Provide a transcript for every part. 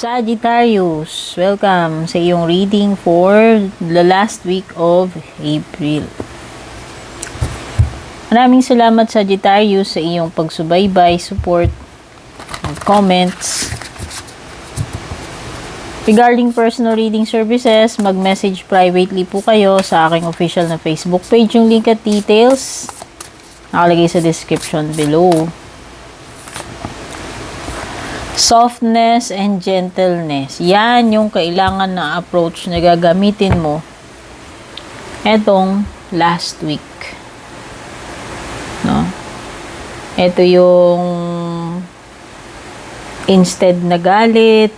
Sagittarius, welcome sa iyong reading for the last week of April. Maraming salamat Sagittarius sa iyong pagsubaybay, support, and comments. Regarding personal reading services, mag-message privately po kayo sa aking official na Facebook page. Yung link at details nakalagay sa description below. Softness and gentleness. Yan yung kailangan na approach na gagamitin mo etong last week. No? Ito yung instead na galit,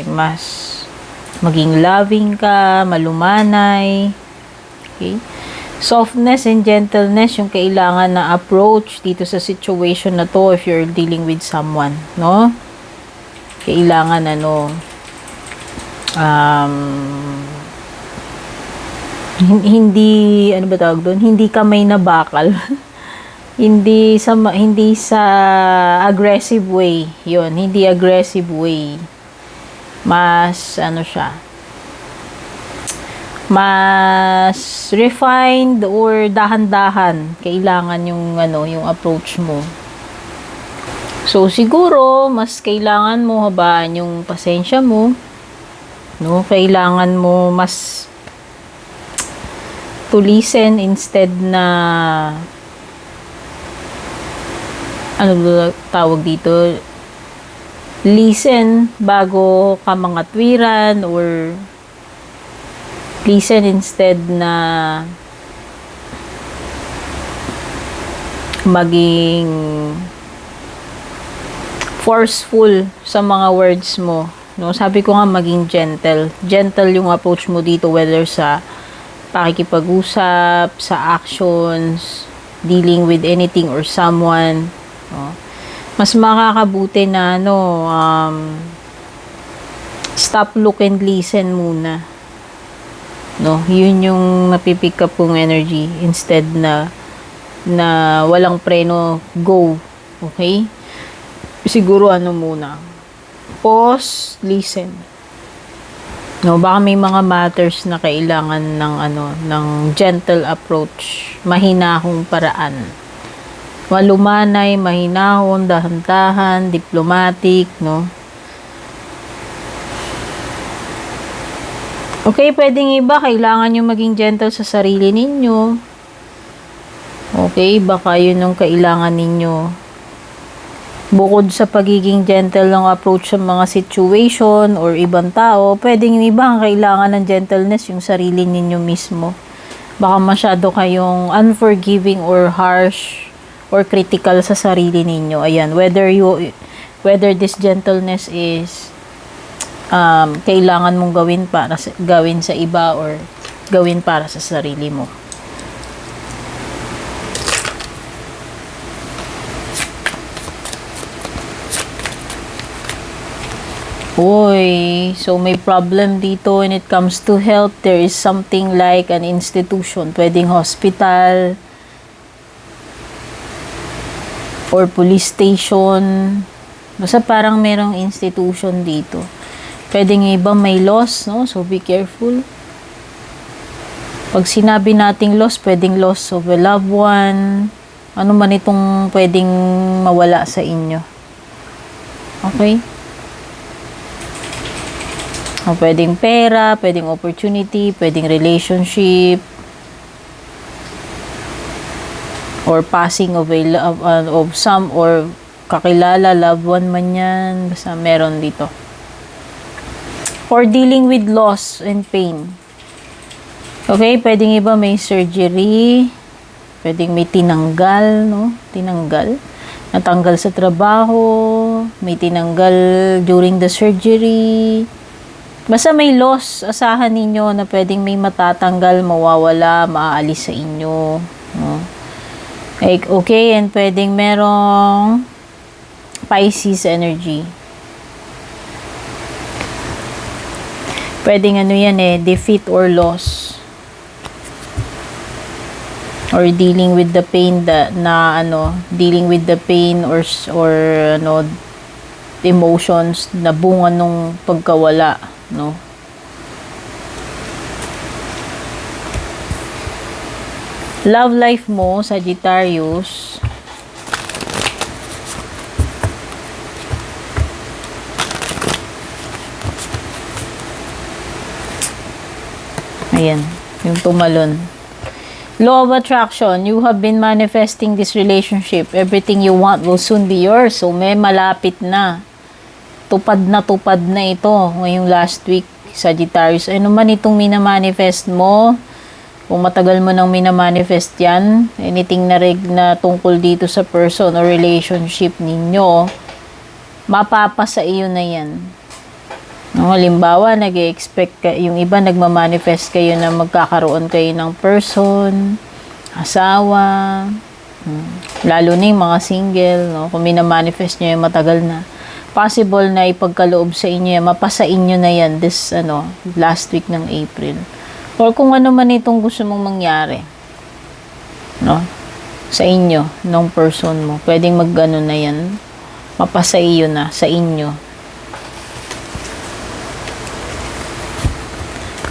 mas maging loving ka, malumanay. Okay? Softness and gentleness yung kailangan na approach dito sa situation na to if you're dealing with someone, no? Kailangan hindi ano ba tawag doon? Hindi kamay na bakal. hindi sa aggressive way. 'Yon, hindi aggressive way. Mas mas refined or dahan-dahan kailangan yung approach mo. So siguro mas kailangan mo habaan yung pasensya mo, no? Kailangan mo mas to listen instead na ano ba tawag dito, listen bago ka mangatwiran, or listen instead na maging forceful sa mga words mo, no? Sabi ko nga maging gentle yung approach mo dito, whether sa pakikipag-usap, sa actions, dealing with anything or someone, no? Mas makakabuti na stop, look and listen muna. No, yun yung napipick up kong energy instead na walang preno, go. Okay? Siguro muna. Pause, listen. No, baka may mga matters na kailangan ng gentle approach, mahinahong paraan. Malumanay, mahinahon, dahan-dahan, diplomatic, no? Okay, pwedeng iba, kailangan nyo maging gentle sa sarili ninyo. Okay, baka yun yung kailangan ninyo. Bukod sa pagiging gentle ng approach sa mga situation or ibang tao, pwedeng iba ang kailangan ng gentleness yung sarili ninyo mismo. Baka masyado kayong unforgiving or harsh or critical sa sarili ninyo. Ayan, whether this gentleness is kailangan mong gawin sa iba or gawin para sa sarili mo. So may problem dito when it comes to health. There is something like an institution, pwedeng hospital or police station. Basta parang merong institution dito. Pwedeng iba may loss, no? So, be careful. Pag sinabi nating loss, pwedeng loss of a loved one. Ano man itong pwedeng mawala sa inyo. Okay? O, pwedeng pera, pwedeng opportunity, pwedeng relationship, or passing of some, or kakilala, loved one man yan. Basta meron dito. Or dealing with loss and pain. Okay, pwedeng iba may surgery, pwedeng may tinanggal, no? Natanggal sa trabaho, may tinanggal during the surgery. Basta may loss, asahan ninyo na pwedeng may matatanggal, mawawala, maaalis sa inyo, no? Okay, and pwedeng merong Pisces energy. Pwedeng defeat or loss. Or dealing with the pain dealing with the pain or emotions na bunga nung pagkawala, no? Love life mo, Sagittarius. Ayan, yung tumalon. Law of attraction, you have been manifesting this relationship. Everything you want will soon be yours. So, may malapit na. Tupad na ito ngayong last week, Sagittarius. Ano man itong minamanifest mo, kung matagal mo nang minamanifest yan, anything na tungkol dito sa person or relationship ninyo, mapapasa iyo na yan. No, halimbawa, nag-expect ka, yung iba nagmamanifest kayo na magkakaroon kayo ng person, asawa, lalo na yung mga single, no? Kung minamanifest nyo yung matagal na, possible na ipagkaloob sa inyo, mapasa inyo na yan this, last week ng April. Or kung ano man itong gusto mong mangyari, no? Sa inyo, nung person mo, pwedeng mag-ano na yan, mapasa iyo na, sa inyo.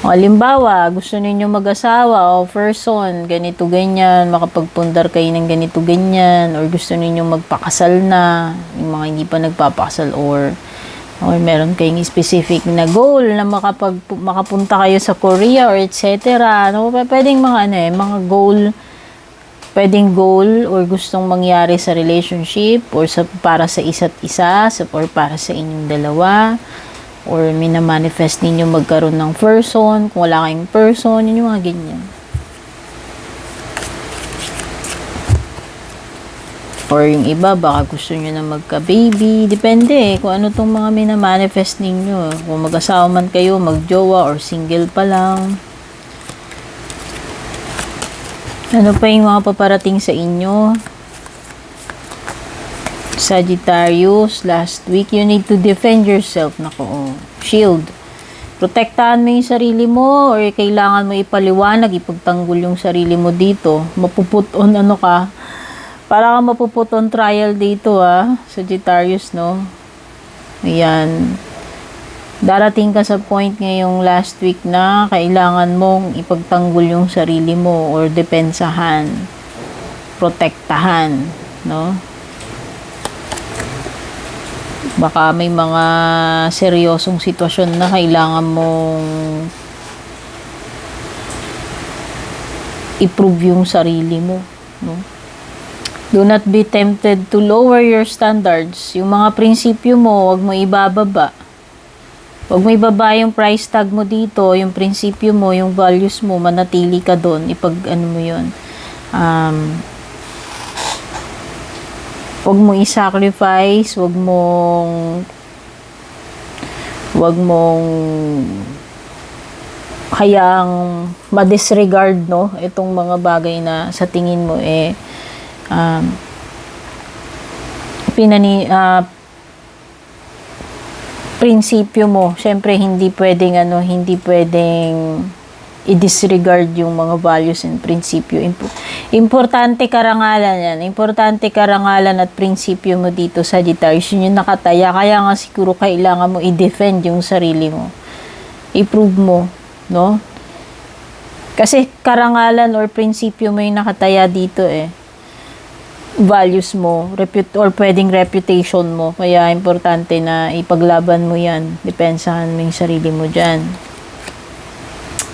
O, halimbawa, gusto ninyo mag-asawa o person, ganito ganyan, makapagpundar kayo ng ganito ganyan, or gusto ninyo magpakasal na, yung mga hindi pa nagpapakasal, or meron kayong specific na goal na makapunta kayo sa Korea or etc. No, pwedeng mga goal, pwedeng goal or gustong mangyari sa relationship or para sa isa't isa, or para sa inyong dalawa, or minamanifest ninyo magkaroon ng person, kung wala kayong person, yun yung mga ganyan. Or yung iba, baka gusto nyo na magka-baby. Depende kung ano tong mga minamanifest ninyo. Kung mag-asawa man kayo, mag-jowa, or single pa lang. Ano pa yung mga paparating sa inyo? Sagittarius, last week, you need to defend yourself. Nako, shield. Protektahan mo yung sarili mo, or kailangan mo ipaliwanag, ipagtanggol yung sarili mo dito. Mapuputon, para ka mapuputon trial dito, Sagittarius, no? Ayan. Darating ka sa point ngayong last week na kailangan mong ipagtanggol yung sarili mo, or depensahan, protektahan, no? Baka may mga seryosong sitwasyon na kailangan mong i-prove yung sarili mo, no? Do not be tempted to lower your standards. Yung mga prinsipyo mo, wag mo ibababa. Wag mo ibaba yung price tag mo dito, yung prinsipyo mo, yung values mo, manatili ka doon, mo yun. Wag mo i-sacrifice, wag mong hayang ma-disregard, no, itong mga bagay na sa tingin mo prinsipyo mo. Syempre hindi pwedeng i-disregard yung mga values and prinsipyo. Importante karangalan yan. Importante karangalan at prinsipyo mo dito, Sagittarius. Yun yung nakataya. Kaya nga siguro kailangan mo i-defend yung sarili mo. I-prove mo, no? Kasi karangalan or prinsipyo mo yung nakataya dito values mo, or pwedeng reputation mo. Kaya importante na ipaglaban mo yan. Depensahan mo yung sarili mo dyan.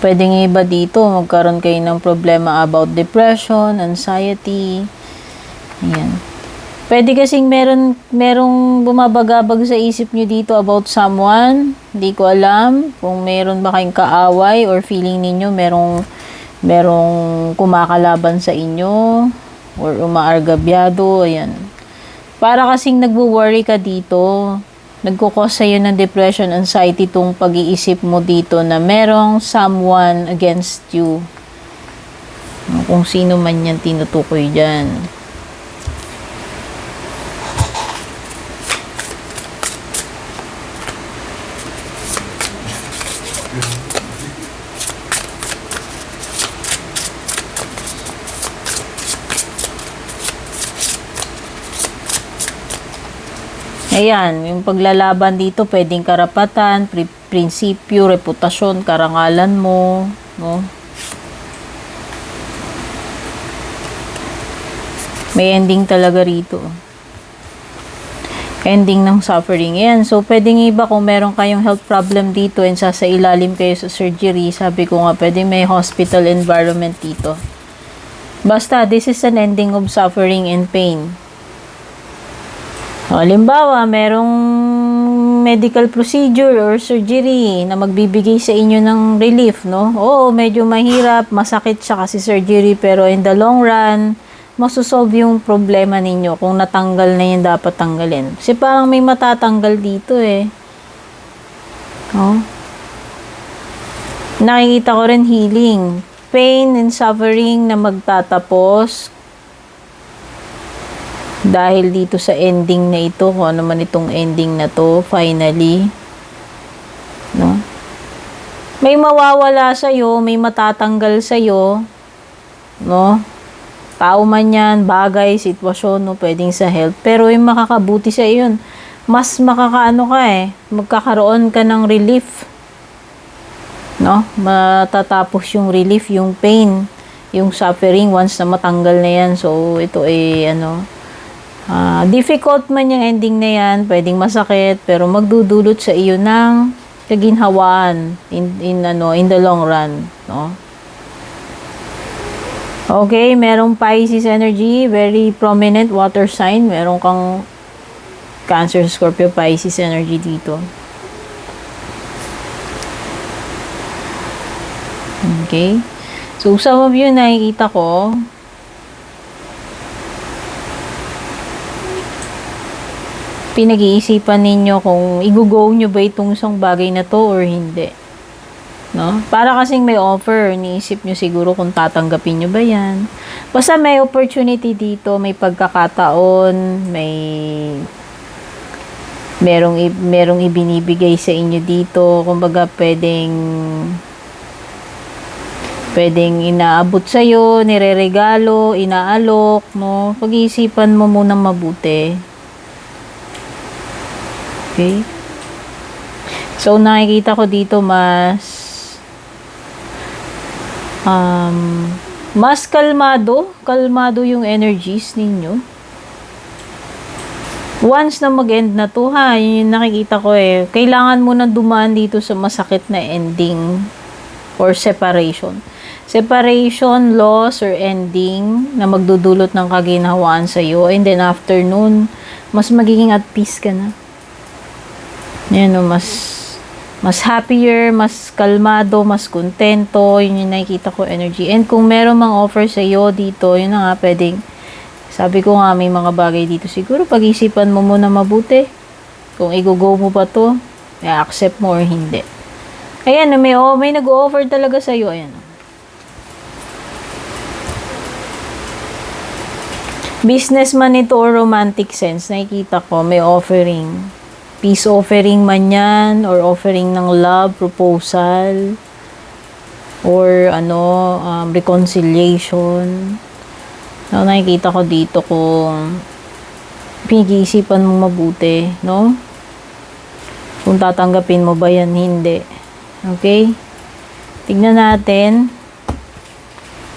Pwedeng iba dito, magkaroon kayo ng problema about depression, anxiety. Ayan. Pwede kasing merong bumabagabag sa isip nyo dito about someone. Hindi ko alam kung meron ba kayong kaaway or feeling ninyo merong kumakalaban sa inyo or umaargabyado. Ayan. Para kasing nagwo-worry ka dito. Nagkukos sa'yo ng depression, anxiety, tong pag-iisip mo dito na merong someone against you. Kung sino man yan tinutukoy dyan. Ayan, yung paglalaban dito, pwedeng karapatan, prinsipyo, reputasyon, karangalan mo, no? May ending talaga rito. Ending ng suffering. Ayan, so pwedeng iba kung meron kayong health problem dito and sasailalim kayo sa surgery, sabi ko nga, pwedeng may hospital environment dito. Basta, this is an ending of suffering and pain. Halimbawa, merong medical procedure or surgery na magbibigay sa inyo ng relief, no? Oo, medyo mahirap, masakit siya kasi surgery, pero in the long run, masosolve yung problema ninyo kung natanggal na yung dapat tanggalin. Kasi parang may matatanggal dito eh. Oh. Nakikita ko rin healing. Pain and suffering na magtatapos dahil dito sa ending na ito, kung ano man itong ending na to, finally, no? May mawawala sa'yo, may matatanggal sa'yo, no? Tao man yan, bagay, sitwasyon, no? Pwedeng sa health, pero yung makakabuti sa yun, mas makakaano ka eh, magkakaroon ka ng relief, no? Matatapos yung relief, yung pain, yung suffering once na matanggal na yan. So ito ay difficult man yung ending na yan, pwedeng masakit, pero magdudulot sa iyo ng kaginhawaan in the long run, no? Okay, merong Pisces energy, very prominent water sign, merong kang Cancer, Scorpio, Pisces energy dito. Okay. So, some of you nakikita ko, pinag-iisipan ninyo kung i-go nyo ba itong isang bagay na to or hindi. No? Para kasing may offer, niisip nyo siguro kung tatanggapin nyo ba yan. Basta may opportunity dito, may pagkakataon, merong ibinibigay sa inyo dito. Kumbaga, pwedeng inaabot sa'yo, nireregalo, inaalok, no? Pag-iisipan mo munang mabuti. Okay? So, nakikita ko dito mas kalmado yung energies ninyo. Once na mag-end na to, yun yung nakikita ko eh. Kailangan mo na dumaan dito sa masakit na ending or separation. Separation, loss, or ending na magdudulot ng kaginhawaan sa'yo. And then after nun, mas magiging at peace ka na. Yan o, mas happier, mas kalmado, mas kontento. Yun yung nakikita ko energy. And kung meron mang offer sa'yo dito, yun na nga, pwedeng, sabi ko nga, may mga bagay dito. Siguro, pag-isipan mo muna mabuti. Kung i-go mo ba to, i-accept mo or hindi. Ayan, may nag-offer talaga sa'yo. Ayan. Businessman ito or romantic sense, nakikita ko, may offering. Peace offering man yan, or offering ng love, proposal, or reconciliation. So, nakikita ko dito kung pinag-iisipan mo mabuti, no? Kung tatanggapin mo ba yan, hindi. Okay? Tignan natin.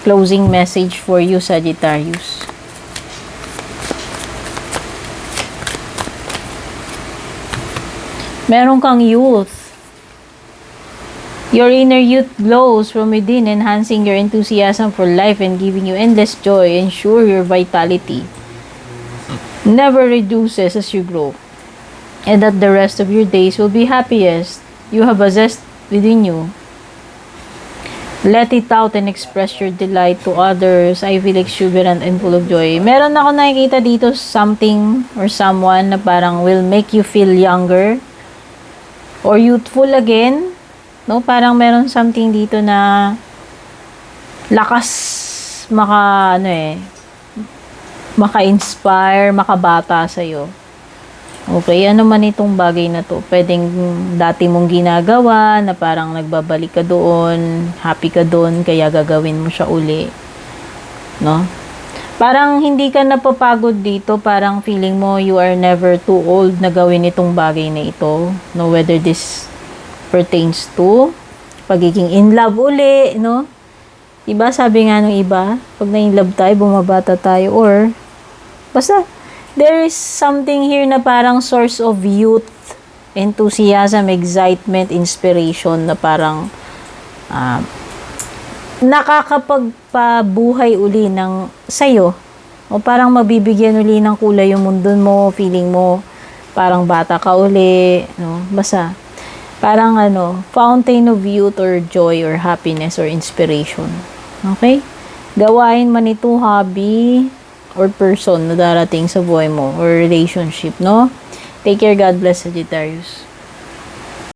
Closing message for you, Sagittarius. Meron kang youth. Your inner youth glows from within, enhancing your enthusiasm for life and giving you endless joy. Ensure your vitality never reduces as you grow, and that the rest of your days will be happiest you have a zest within you. Let it out and express your delight to others. I feel exuberant and full of joy. Meron ako nakikita dito something or someone na parang will make you feel younger or youthful again. No, parang meron something dito na lakas maka-inspire, makabata sa'yo. Okay, ano man itong bagay na to. Pwedeng dati mong ginagawa na parang nagbabalik ka doon, happy ka doon, kaya gagawin mo siya uli. No? Parang hindi ka napapagod dito, parang feeling mo you are never too old na gawin itong bagay na ito. No, whether this pertains to pagiging in love uli, no? Diba, sabi nga nung iba, pag na-in love tayo, bumabata tayo, or basta, there is something here na parang source of youth, enthusiasm, excitement, inspiration, na parang nakakapagpabuhay uli ng sayo, o parang mabibigyan uli ng kulay yung mundo mo, feeling mo parang bata ka uli, no? Basta, parang fountain of youth or joy or happiness or inspiration. Okay? Gawain man ito hobby or person na darating sa buhay mo or relationship, no? Take care. God bless, Sagittarius.